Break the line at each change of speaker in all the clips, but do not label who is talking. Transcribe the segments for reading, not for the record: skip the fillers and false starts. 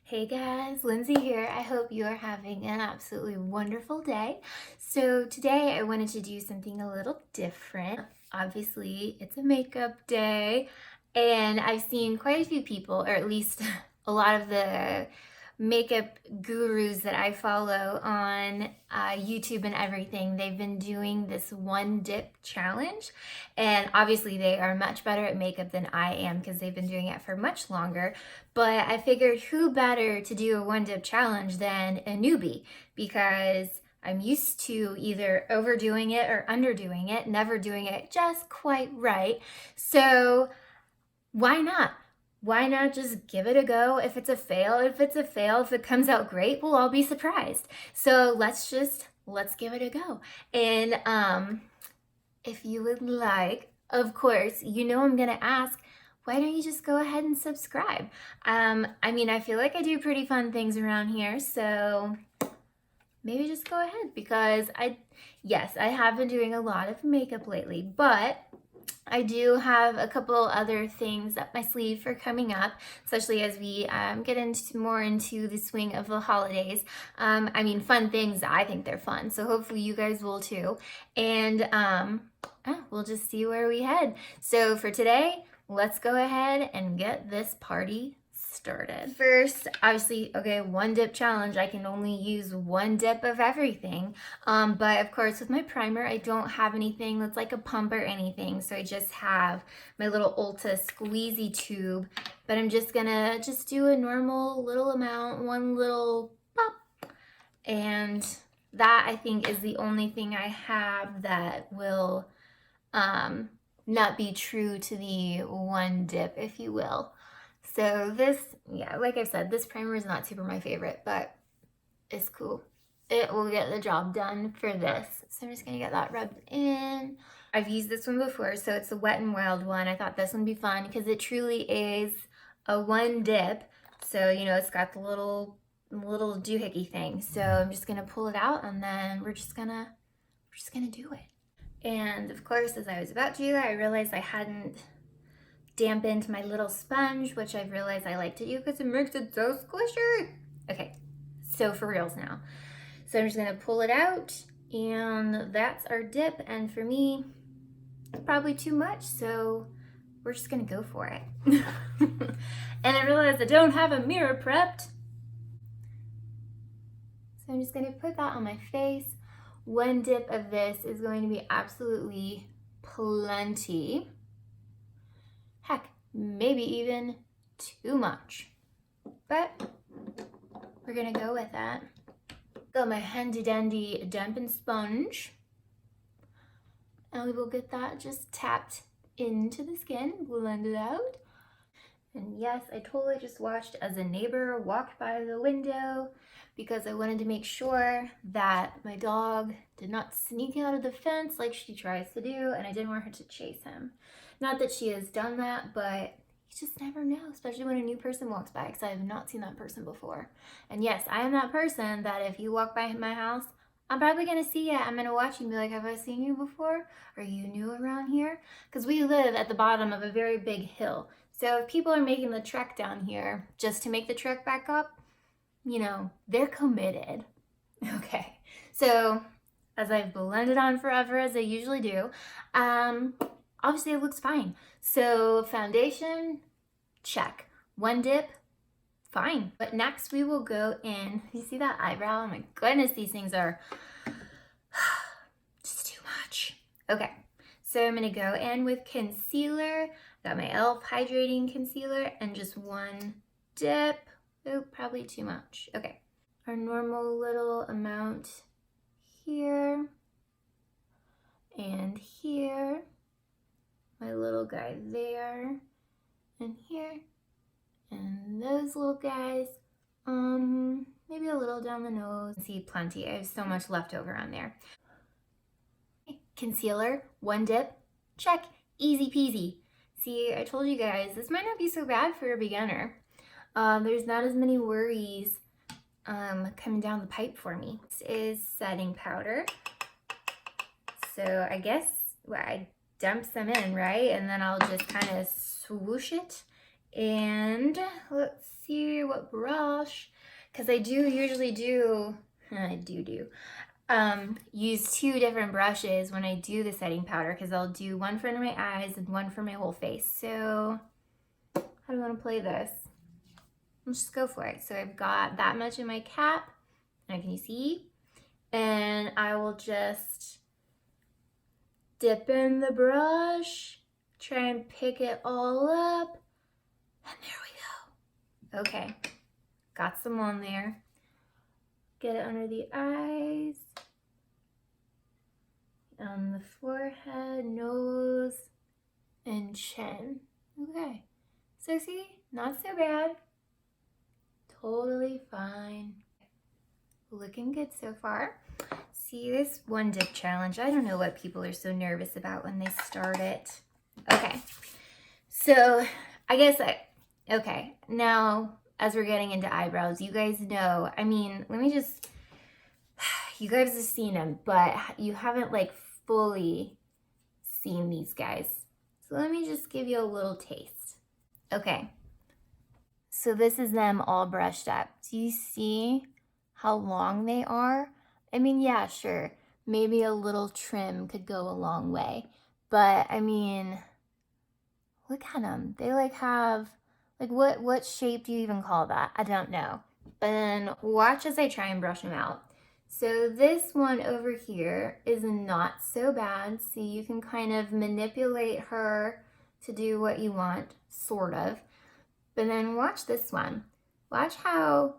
Hey guys, Lynsey here. I hope you are having an absolutely wonderful day. So today I wanted to do something a little different. Obviously, it's a makeup day, and I've seen quite a few people, or at least a lot of the makeup gurus that I follow on YouTube and everything. They've been doing this one dip challenge, and obviously they are much better at makeup than I am because they've been doing it for much longer. But I figured who better to do a one dip challenge than a newbie, because I'm used to either overdoing it or underdoing it, never doing it just quite right. So why not? Why not just give it a go? If it's a fail, if it's a fail, if it comes out great, we'll all be surprised. So let's give it a go. And if you would like, of course, you know I'm gonna ask, why don't you just go ahead and subscribe? I mean, I feel like I do pretty fun things around here, so maybe just go ahead, because yes, I have been doing a lot of makeup lately, but I do have a couple other things up my sleeve for coming up, especially as we get more into the swing of the holidays. I mean, fun things. I think they're fun, so hopefully you guys will too. And we'll just see where we head. So for today, let's go ahead and get this party started. First, obviously, okay, one dip challenge. I can only use one dip of everything. But of course, with my primer, I don't have anything that's like a pump or anything. So I just have my little Ulta squeezy tube. But I'm just gonna do a normal little amount, one little pop. And that, I think, is the only thing I have that will not be true to the one dip, if you will. So this, yeah, like I said, this primer is not super my favorite, but it's cool. It will get the job done for this. So I'm just gonna get that rubbed in. I've used this one before, so it's the Wet n Wild one. I thought this one would be fun because it truly is a one dip. So, you know, it's got the little doohickey thing. So I'm just gonna pull it out, and then we're just gonna do it. And of course, as I was about to, I realized I hadn't dampened my little sponge, which I've realized I like to do because it makes it so squishy. Okay, so for reals now. So I'm just gonna pull it out, and that's our dip. And for me, it's probably too much, so we're just gonna go for it. And I realized I don't have a mirror prepped. So I'm just gonna put that on my face. One dip of this is going to be absolutely plenty. Heck, maybe even too much. But we're gonna go with that. Got my handy dandy dampen sponge. And we will get that just tapped into the skin, blend it out. And yes, I totally just watched as a neighbor walked by the window because I wanted to make sure that my dog did not sneak out of the fence like she tries to do, and I didn't want her to chase him. Not that she has done that, but you just never know, especially when a new person walks by, because I have not seen that person before. And yes, I am that person that if you walk by my house, I'm probably gonna see you. I'm gonna watch you and be like, have I seen you before? Are you new around here? Because we live at the bottom of a very big hill. So if people are making the trek down here just to make the trek back up, you know, they're committed. Okay, so as I've blended on forever, as I usually do, obviously it looks fine. So foundation, check. One dip, fine. But next we will go in, you see that eyebrow? Oh my goodness, these things are just too much. Okay, so I'm gonna go in with concealer. Got my e.l.f. hydrating concealer and just one dip. Oh, probably too much. Okay, our normal little amount here and here. My little guy there and here. And those little guys, maybe a little down the nose. See, plenty. I have so much left over on there. Concealer, one dip, check, easy peasy. See, I told you guys, this might not be so bad for a beginner. There's not as many worries coming down the pipe for me. This is setting powder. So I guess I dump some in, right? And then I'll just kind of swoosh it. And let's see what brush, because I do usually do, use two different brushes when I do the setting powder, because I'll do one for my eyes and one for my whole face. So how do I want to play this? Let's just go for it. So I've got that much in my cap, and can you see? And I will just dip in the brush, try and pick it all up, and there we go. Okay, got some on there. Get it under the eyes, on the forehead, nose, and chin. Okay, so see, not so bad. Totally fine. Looking good so far. See this one dip challenge. I don't know what people are so nervous about when they start it. Okay, so I guess okay, now as we're getting into eyebrows, you guys know, I mean, let me just, you guys have seen them, but you haven't like fully seen these guys. So let me just give you a little taste. Okay, so this is them all brushed up. Do you see how long they are? I mean, yeah, sure, maybe a little trim could go a long way, but I mean, look at them. They like have, like what shape do you even call that? I don't know. But then watch as I try and brush them out. So this one over here is not so bad. See, you can kind of manipulate her to do what you want, sort of. But then watch this one. Watch how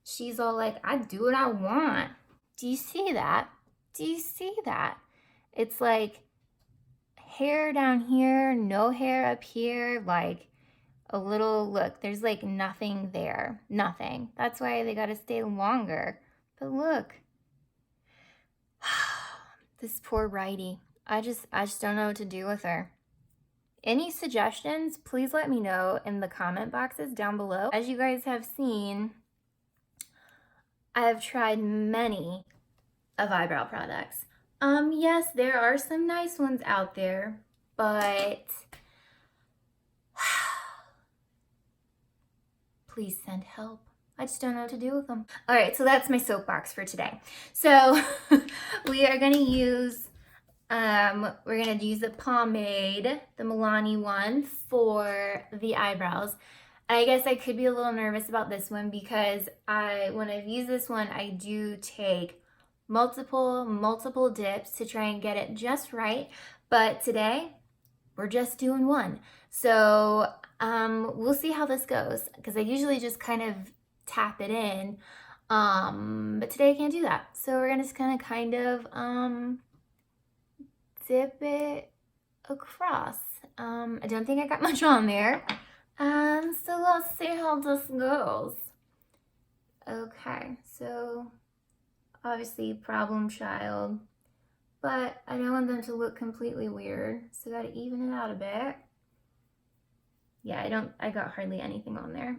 she's all like, I do what I want. Do you see that? Do you see that? It's like hair down here, no hair up here, like a little, look, there's like nothing there, nothing. That's why they gotta stay longer. But look, this poor righty. I just don't know what to do with her. Any suggestions, please let me know in the comment boxes down below. As you guys have seen, I have tried many of eyebrow products. Yes, there are some nice ones out there, but please send help. I just don't know what to do with them. All right, so that's my soapbox for today. So we are gonna use, we're gonna use the pomade, the Milani one, for the eyebrows. I guess I could be a little nervous about this one because when I've used this one, I do take multiple dips to try and get it just right. But today, we're just doing one. So we'll see how this goes, because I usually just kind of tap it in. But today I can't do that. So we're gonna just kind of dip it across. I don't think I got much on there. So let's see how this goes. Okay, so obviously problem child, but I don't want them to look completely weird, so gotta even it out a bit. Yeah, I got hardly anything on there.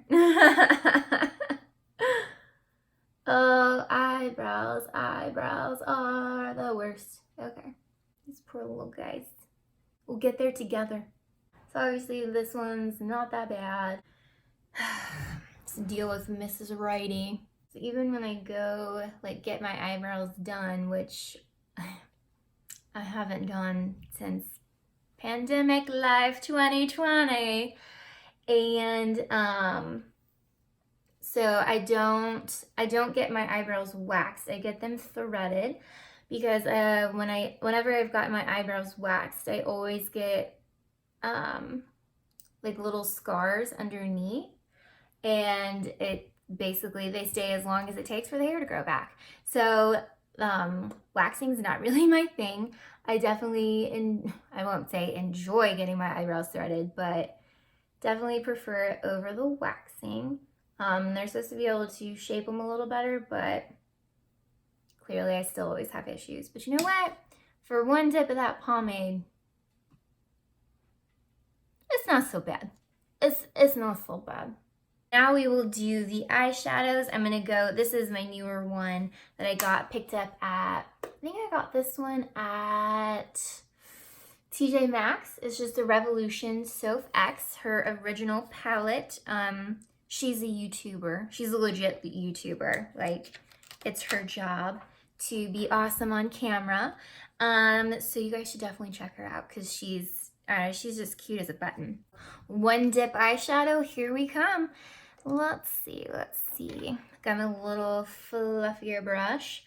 Oh, eyebrows are the worst. Okay, these poor little guys. We'll get there together. So obviously this one's not that bad. Let's deal with Mrs. Righty. So even when I go like get my eyebrows done, which I haven't done since pandemic life 2020, and so I don't get my eyebrows waxed. I get them threaded because whenever I've got my eyebrows waxed, I always get like little scars underneath, and it basically, they stay as long as it takes for the hair to grow back. So waxing is not really my thing. I definitely, I won't say enjoy getting my eyebrows threaded, but definitely prefer it over the waxing. They're supposed to be able to shape them a little better, but clearly I still always have issues. But you know what? For one dip of that pomade, it's not so bad. It's not so bad. Now we will do the eyeshadows. I'm gonna go, this is my newer one that I picked up at, I think I got this one at TJ Maxx. It's just a Revolution Sophx, her original palette. she's a YouTuber. She's a legit YouTuber. Like, it's her job to be awesome on camera. So you guys should definitely check her out because she's just cute as a button. One dip eyeshadow, here we come. Let's see. Got a little fluffier brush.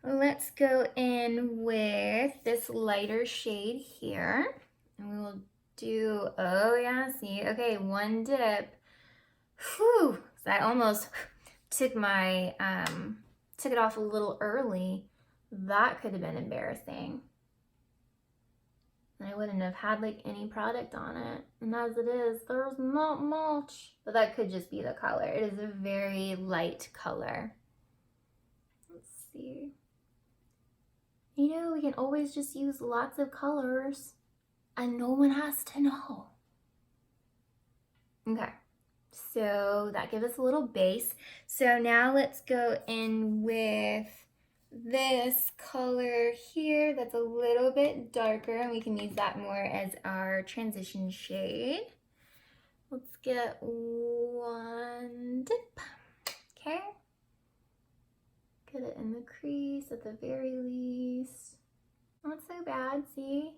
Let's go in with this lighter shade here. And we will do, oh yeah, see, okay, one dip. Whew, so I almost took my, took it off a little early. That could have been embarrassing. And I wouldn't have had like any product on it. And as it is, there's not much. But that could just be the color. It is a very light color. Let's see. You know, we can always just use lots of colors and no one has to know. Okay, so that gives us a little base. So now let's go in with this color here that's a little bit darker, and we can use that more as our transition shade. Let's get one dip. Okay, get it in the crease at the very least. Not so bad. See,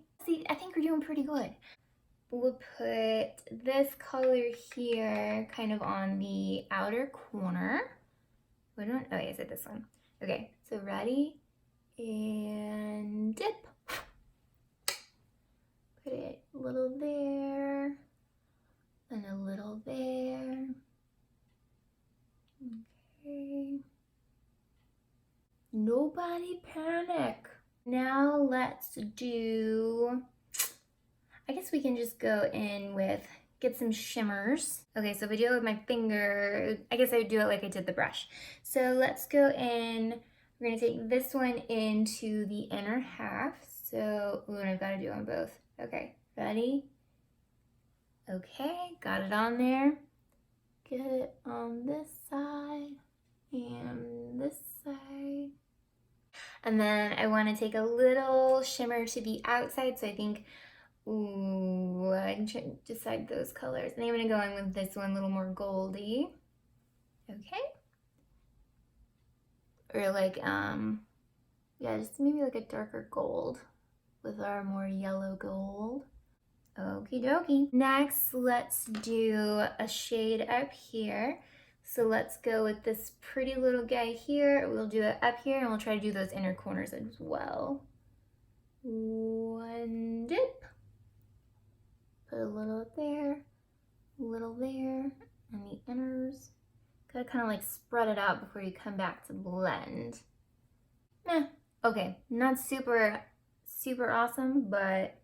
I think we're doing pretty good. We'll put this color here kind of on the outer corner. Oh, is it this one? Okay, so ready? And dip. Put it a little there and a little there. Okay. Nobody panic. Now let's do, I guess we can just go in with, get some shimmers. Okay, so if I do it with my finger, I guess I would do it like I did the brush. So let's go in, we're gonna take this one into the inner half. So, ooh, and I've gotta do it on both. Okay, ready? Okay, got it on there. Get it on this side and this side. And then I wanna take a little shimmer to the outside, so I think, ooh, I can decide those colors. And I'm gonna go in with this one, a little more goldy. Okay. Or like, yeah, just maybe like a darker gold with our more yellow gold. Okie dokie. Next, let's do a shade up here. So let's go with this pretty little guy here. We'll do it up here and we'll try to do those inner corners as well. One dip. Put a little there, and the inners. Gotta kind of like spread it out before you come back to blend. Okay, not super awesome, but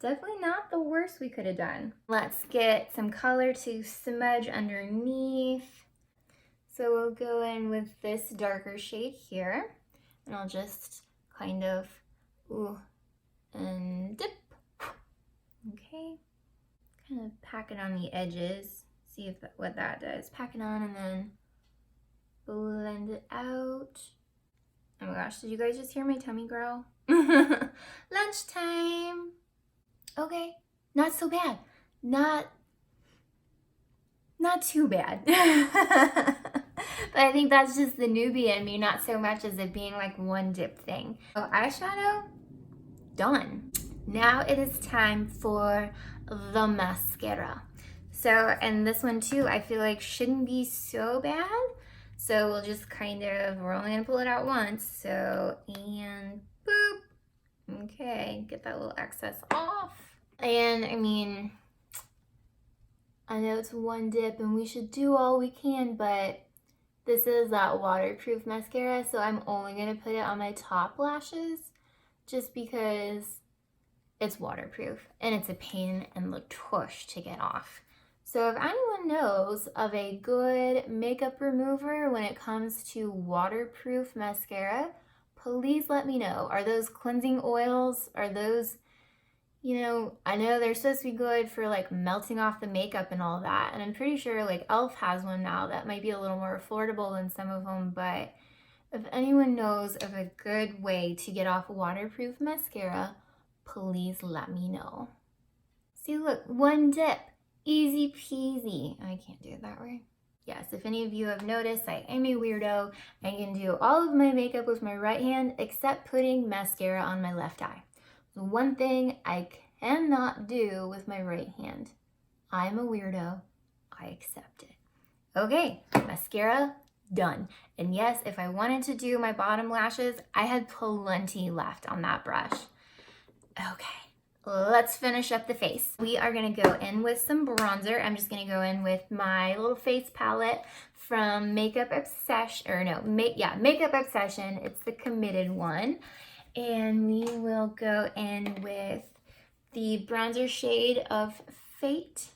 definitely not the worst we could have done. Let's get some color to smudge underneath. So we'll go in with this darker shade here, and I'll just kind of, ooh, and dip. Okay, kind of pack it on the edges, see what that does. Pack it on and then blend it out. Oh my gosh, did you guys just hear my tummy growl? Lunchtime. Okay, not so bad. Not too bad. But I think that's just the newbie in me, not so much as it being like one dip thing. So eyeshadow, done. Now it is time for the mascara. So, and this one too, I feel like shouldn't be so bad. So we'll just kind of, we're only gonna pull it out once. So, and boop. Okay, get that little excess off. And I mean, I know it's one dip and we should do all we can, but this is that waterproof mascara. So I'm only gonna put it on my top lashes just because it's waterproof and it's a pain in the tush to get off. So if anyone knows of a good makeup remover when it comes to waterproof mascara, please let me know. Are those cleansing oils? Are those, you know, I know they're supposed to be good for like melting off the makeup and all that. And I'm pretty sure like e.l.f. has one now that might be a little more affordable than some of them. But if anyone knows of a good way to get off waterproof mascara, please let me know. See, look, one dip, easy peasy. I can't do it that way. Yes, if any of you have noticed, I am a weirdo. I can do all of my makeup with my right hand except putting mascara on my left eye. The one thing I cannot do with my right hand. I'm a weirdo. I accept it. Okay, mascara done. And yes, if I wanted to do my bottom lashes, I had plenty left on that brush. Okay, let's finish up the face. We are gonna go in with some bronzer. I'm just gonna go in with my little face palette from Makeup Obsession, or no, Makeup Obsession. It's the Committed one. And we will go in with the bronzer shade of Fate.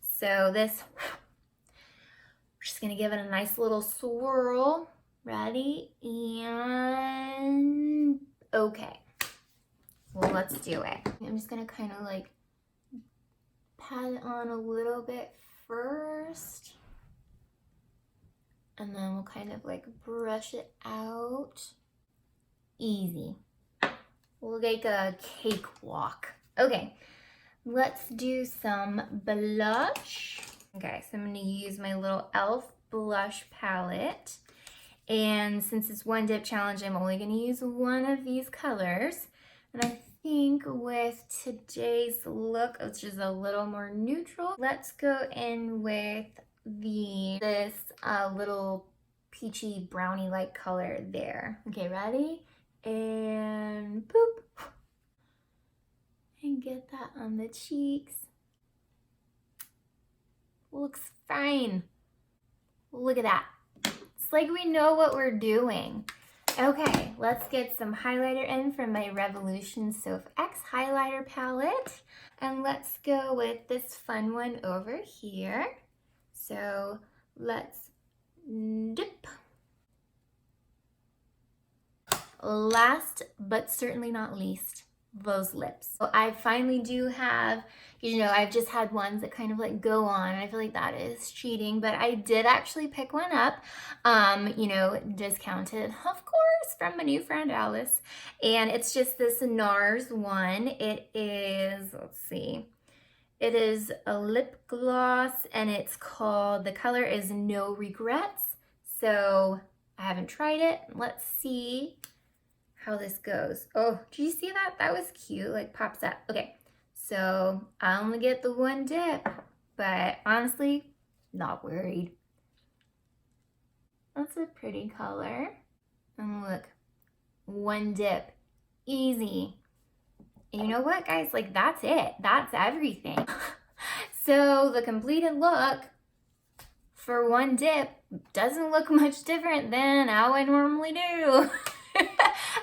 So this, we're just gonna give it a nice little swirl. Ready? And okay. Well, let's do it. I'm just gonna kind of like pat it on a little bit first. And then we'll kind of like brush it out. Easy. Like a cakewalk. Okay, let's do some blush. Okay, so I'm gonna use my little e.l.f. blush palette. And since it's one dip challenge, I'm only gonna use one of these colors. And I think with today's look, which is a little more neutral, let's go in with this little peachy brownie-like color there. Okay, ready? And boop. And get that on the cheeks. Looks fine. Look at that. It's like we know what we're doing. Okay, let's get some highlighter in from my Revolution Sophx highlighter palette. And let's go with this fun one over here. So let's dip. Last but certainly not least, those lips. So I finally do have, you know, I've just had ones that kind of like go on, and I feel like that is cheating, but I did actually pick one up, you know, discounted, of course, from my new friend Alice, and it's just this Nars one. It is, let's see, it is a lip gloss, and it's called, the color is No Regrets, so I haven't tried it. Let's see how this goes. Oh, did you see that? That was cute, like pops up. Okay, so I only get the one dip, but honestly, not worried. That's a pretty color. And look, one dip, easy. And you know what, guys? Like, that's it. That's everything. So the completed look for one dip doesn't look much different than how I normally do.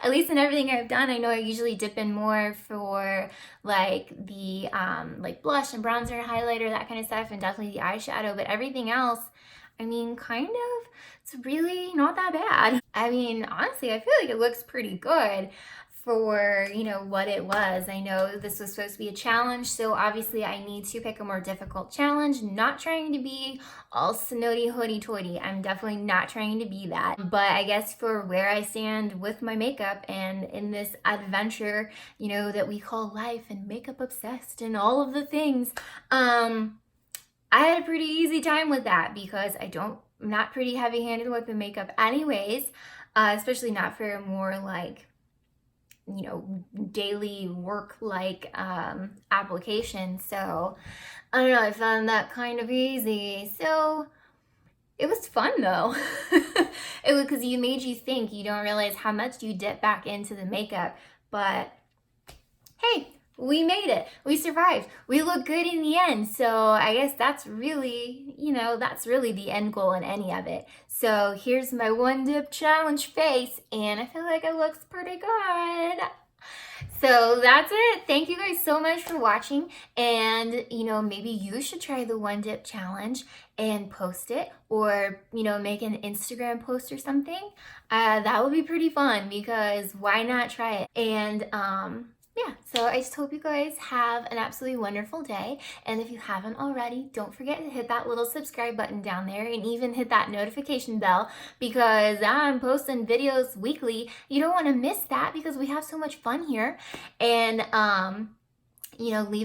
At least in everything I've done. I know I usually dip in more for like the like blush and bronzer, highlighter, that kind of stuff, and definitely the eyeshadow, but everything else, I mean, kind of, it's really not that bad. I mean, honestly, I feel like it looks pretty good for, you know, what it was. I know this was supposed to be a challenge, so obviously I need to pick a more difficult challenge. Not trying to be all snotty hoity-toity. I'm definitely not trying to be that. But I guess for where I stand with my makeup and in this adventure, you know, that we call life and makeup obsessed and all of the things, I had a pretty easy time with that because I'm not pretty heavy-handed with the makeup anyways, especially not for a more like, you know, daily work like application. So I don't know, I found that kind of easy. So it was fun though. It was because you made you think. You don't realize how much you dip back into the makeup, but hey, we made it. We survived. We look good in the end. So I guess that's really, you know, that's really the end goal in any of it. So here's my one dip challenge face, and I feel like it looks pretty good. So that's it. Thank you guys so much for watching. And, you know, maybe you should try the one dip challenge and post it, or, you know, make an Instagram post or something. That would be pretty fun because why not try it? And, yeah, so I just hope you guys have an absolutely wonderful day. And if you haven't already, don't forget to hit that little subscribe button down there and even hit that notification bell because I'm posting videos weekly. You don't want to miss that because we have so much fun here. And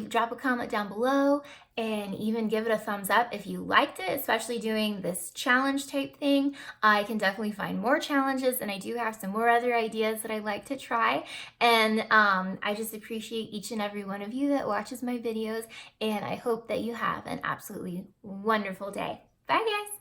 drop a comment down below and even give it a thumbs up if you liked it, especially doing this challenge type thing. I can definitely find more challenges, and I do have some more other ideas that I'd like to try. And I just appreciate each and every one of you that watches my videos, and I hope that you have an absolutely wonderful day. Bye, guys.